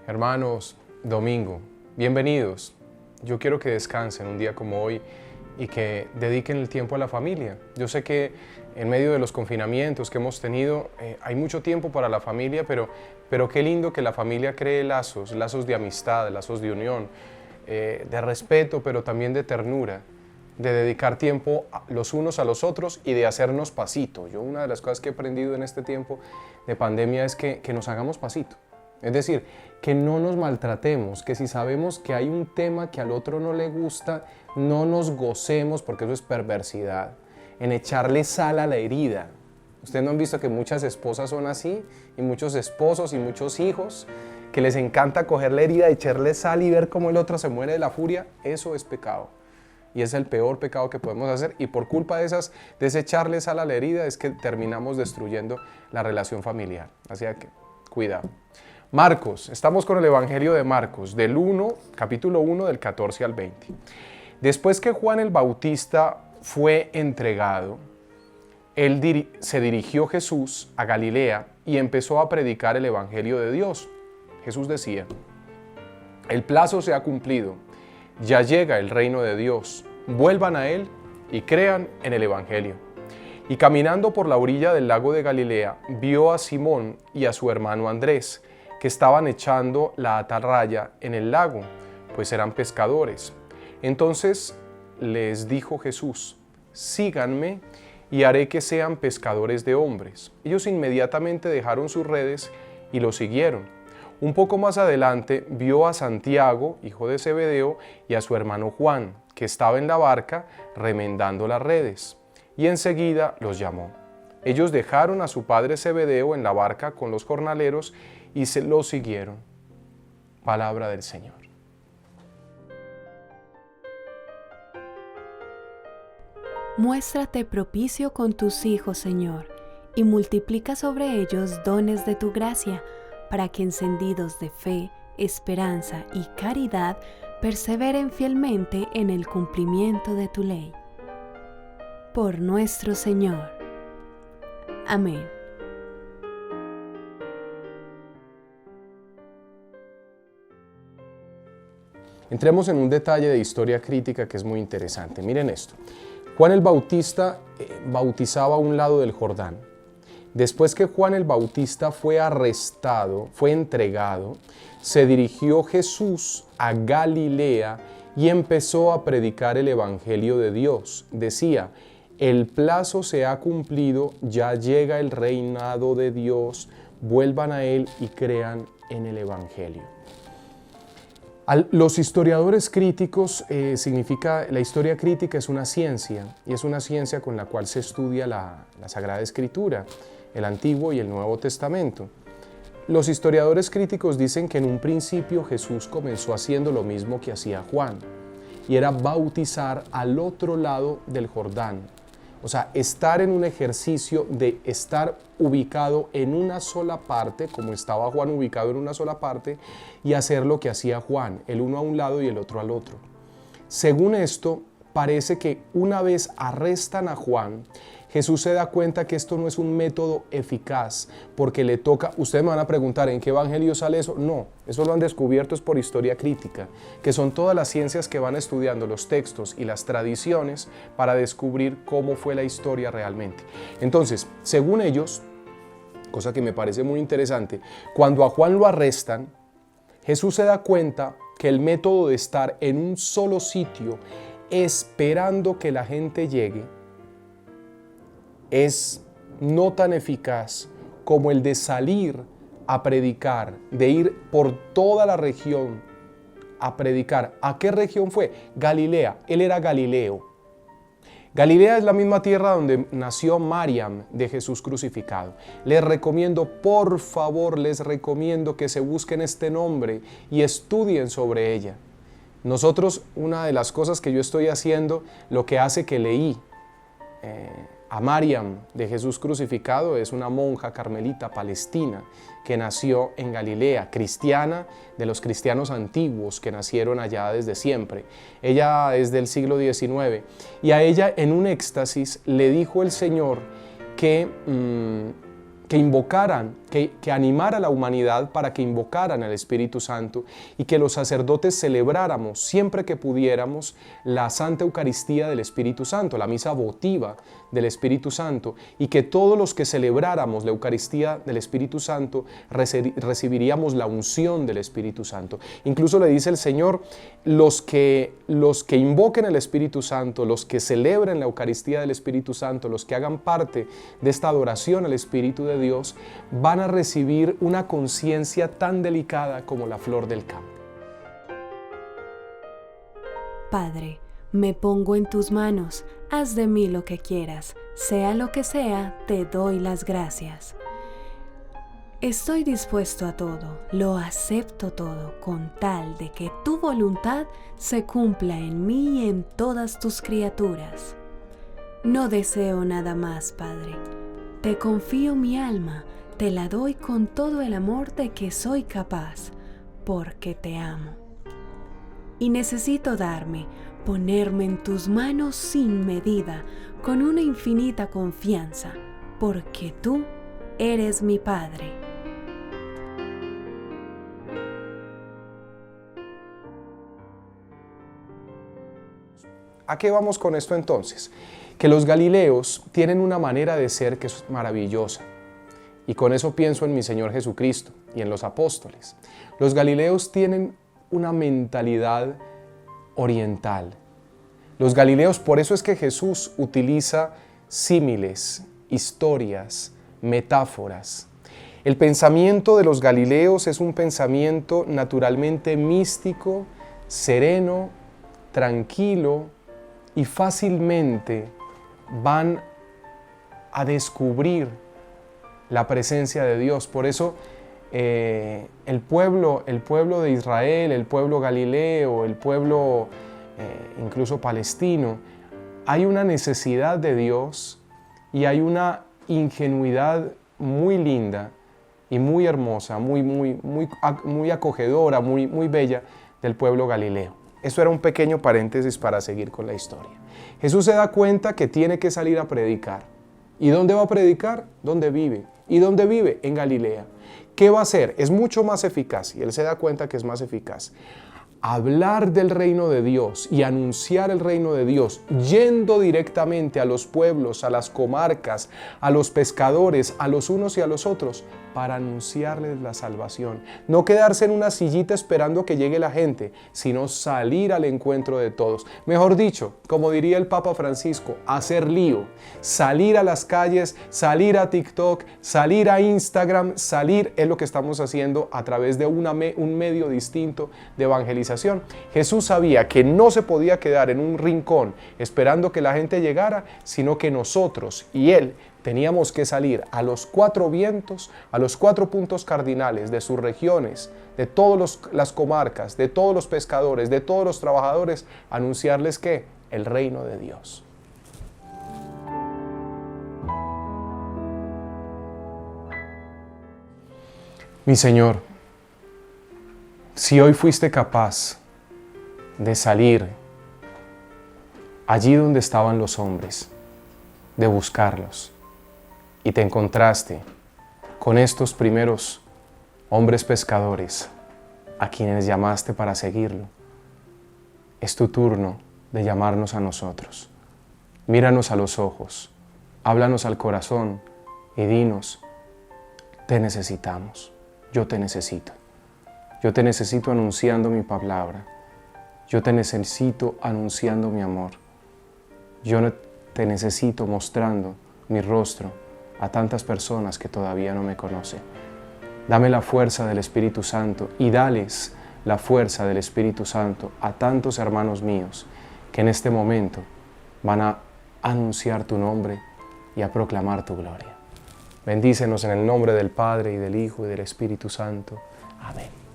Hermanos, domingo, bienvenidos. Yo quiero que descansen un día como hoy y que dediquen el tiempo a la familia. Yo sé que en medio de los confinamientos que hemos tenido, hay mucho tiempo para la familia, pero qué lindo que la familia cree lazos de amistad, lazos de unión, de respeto, pero también de ternura, de dedicar tiempo los unos a los otros y de hacernos pasito. Yo una de las cosas que he aprendido en este tiempo de pandemia es que nos hagamos pasito. Es decir, que no nos maltratemos, que si sabemos que hay un tema que al otro no le gusta, no nos gocemos, porque eso es perversidad, en echarle sal a la herida. Ustedes no han visto que muchas esposas son así, y muchos esposos y muchos hijos, que les encanta coger la herida, echarle sal y ver cómo el otro se muere de la furia. Eso es pecado. Y es el peor pecado que podemos hacer, y por culpa de ese echarle sal a la herida es que terminamos destruyendo la relación familiar. Así que cuidado. Marcos, estamos con el Evangelio de Marcos, capítulo 1, del 14 al 20. Después que Juan el Bautista fue entregado, se dirigió Jesús a Galilea y empezó a predicar el Evangelio de Dios. Jesús decía: el plazo se ha cumplido, ya llega el reino de Dios, vuelvan a él y crean en el Evangelio. Y caminando por la orilla del lago de Galilea, vio a Simón y a su hermano Andrés, que estaban echando la atarraya en el lago, pues eran pescadores. Entonces les dijo Jesús: síganme y haré que sean pescadores de hombres. Ellos inmediatamente dejaron sus redes y lo siguieron. Un poco más adelante vio a Santiago, hijo de Zebedeo, y a su hermano Juan, que estaba en la barca remendando las redes, y enseguida los llamó. Ellos dejaron a su padre Zebedeo en la barca con los jornaleros y se lo siguieron. Palabra del Señor. Muéstrate propicio con tus hijos, Señor, y multiplica sobre ellos dones de tu gracia, para que encendidos de fe, esperanza y caridad, perseveren fielmente en el cumplimiento de tu ley. Por nuestro Señor. Amén. Entremos en un detalle de historia crítica que es muy interesante. Miren esto. Juan el Bautista bautizaba a un lado del Jordán. Después que Juan el Bautista fue arrestado, fue entregado, se dirigió Jesús a Galilea y empezó a predicar el Evangelio de Dios. Decía: el plazo se ha cumplido, ya llega el reinado de Dios, vuelvan a él y crean en el Evangelio. Los historiadores críticos, la historia crítica es una ciencia, y es una ciencia con la cual se estudia la Sagrada Escritura, el Antiguo y el Nuevo Testamento. Los historiadores críticos dicen que en un principio Jesús comenzó haciendo lo mismo que hacía Juan, y era bautizar al otro lado del Jordán. O sea, estar en un ejercicio de estar ubicado en una sola parte, como estaba Juan ubicado en una sola parte, y hacer lo que hacía Juan, el uno a un lado y el otro al otro. Según esto, parece que una vez arrestan a Juan, Jesús se da cuenta que esto no es un método eficaz, porque le toca. Ustedes me van a preguntar, ¿en qué evangelio sale eso? No, eso lo han descubierto es por historia crítica, que son todas las ciencias que van estudiando los textos y las tradiciones para descubrir cómo fue la historia realmente. Entonces, según ellos, cosa que me parece muy interesante, cuando a Juan lo arrestan, Jesús se da cuenta que el método de estar en un solo sitio esperando que la gente llegue es no tan eficaz como el de salir a predicar, de ir por toda la región a predicar. ¿A qué región fue? Galilea. Él era galileo. Galilea es la misma tierra donde nació Mariam de Jesús crucificado. Les recomiendo, por favor, les recomiendo que se busquen este nombre y estudien sobre ella. Nosotros, una de las cosas que yo estoy haciendo, lo que hace que leí a Mariam de Jesús crucificado, es una monja carmelita palestina que nació en Galilea, cristiana, de los cristianos antiguos que nacieron allá desde siempre. Ella es del siglo XIX y a ella, en un éxtasis, le dijo el Señor que invocaran, que animara a la humanidad para que invocaran al Espíritu Santo y que los sacerdotes celebráramos siempre que pudiéramos la Santa Eucaristía del Espíritu Santo, la misa votiva del Espíritu Santo, y que todos los que celebráramos la Eucaristía del Espíritu Santo recibiríamos la unción del Espíritu Santo. Incluso le dice el Señor, los que invoquen el Espíritu Santo, los que celebren la Eucaristía del Espíritu Santo, los que hagan parte de esta adoración al Espíritu de Dios, van a recibir una conciencia tan delicada como la flor del campo. Padre, me pongo en tus manos, haz de mí lo que quieras, sea lo que sea, te doy las gracias. Estoy dispuesto a todo, lo acepto todo, con tal de que tu voluntad se cumpla en mí y en todas tus criaturas. No deseo nada más, Padre. Te confío mi alma, te la doy con todo el amor de que soy capaz, porque te amo. Y necesito ponerme en tus manos sin medida, con una infinita confianza, porque tú eres mi Padre. ¿A qué vamos con esto entonces? Que los galileos tienen una manera de ser que es maravillosa. Y con eso pienso en mi Señor Jesucristo y en los apóstoles. Los galileos tienen una mentalidad oriental. Los galileos, por eso es que Jesús utiliza símiles, historias, metáforas. El pensamiento de los galileos es un pensamiento naturalmente místico, sereno, tranquilo y fácilmente van a descubrir la presencia de Dios. Por eso el pueblo de Israel, el pueblo galileo, el pueblo incluso palestino, hay una necesidad de Dios y hay una ingenuidad muy linda y muy hermosa, muy acogedora, muy bella del pueblo galileo. Eso era un pequeño paréntesis para seguir con la historia. Jesús se da cuenta que tiene que salir a predicar. ¿Y dónde va a predicar? ¿Dónde vive? ¿Y dónde vive? En Galilea. ¿Qué va a hacer? Es mucho más eficaz, y él se da cuenta que es más eficaz. Hablar del reino de Dios y anunciar el reino de Dios, yendo directamente a los pueblos, a las comarcas, a los pescadores, a los unos y a los otros, para anunciarles la salvación. No quedarse en una sillita esperando que llegue la gente, sino salir al encuentro de todos. Mejor dicho, como diría el Papa Francisco, hacer lío, salir a las calles, salir a TikTok, salir a Instagram, salir es lo que estamos haciendo a través de un medio distinto de evangelización. Jesús sabía que no se podía quedar en un rincón esperando que la gente llegara, sino que nosotros y Él teníamos que salir a los 4 vientos, a los 4 puntos cardinales de sus regiones, de todas las comarcas, de todos los pescadores, de todos los trabajadores, anunciarles que el reino de Dios. Mi Señor, si hoy fuiste capaz de salir allí donde estaban los hombres, de buscarlos, y te encontraste con estos primeros hombres pescadores a quienes llamaste para seguirlo, es tu turno de llamarnos a nosotros. Míranos a los ojos, háblanos al corazón y dinos, te necesitamos, yo te necesito. Yo te necesito anunciando mi palabra. Yo te necesito anunciando mi amor. Yo te necesito mostrando mi rostro a tantas personas que todavía no me conocen. Dame la fuerza del Espíritu Santo y dales la fuerza del Espíritu Santo a tantos hermanos míos que en este momento van a anunciar tu nombre y a proclamar tu gloria. Bendícenos en el nombre del Padre y del Hijo y del Espíritu Santo. Amén.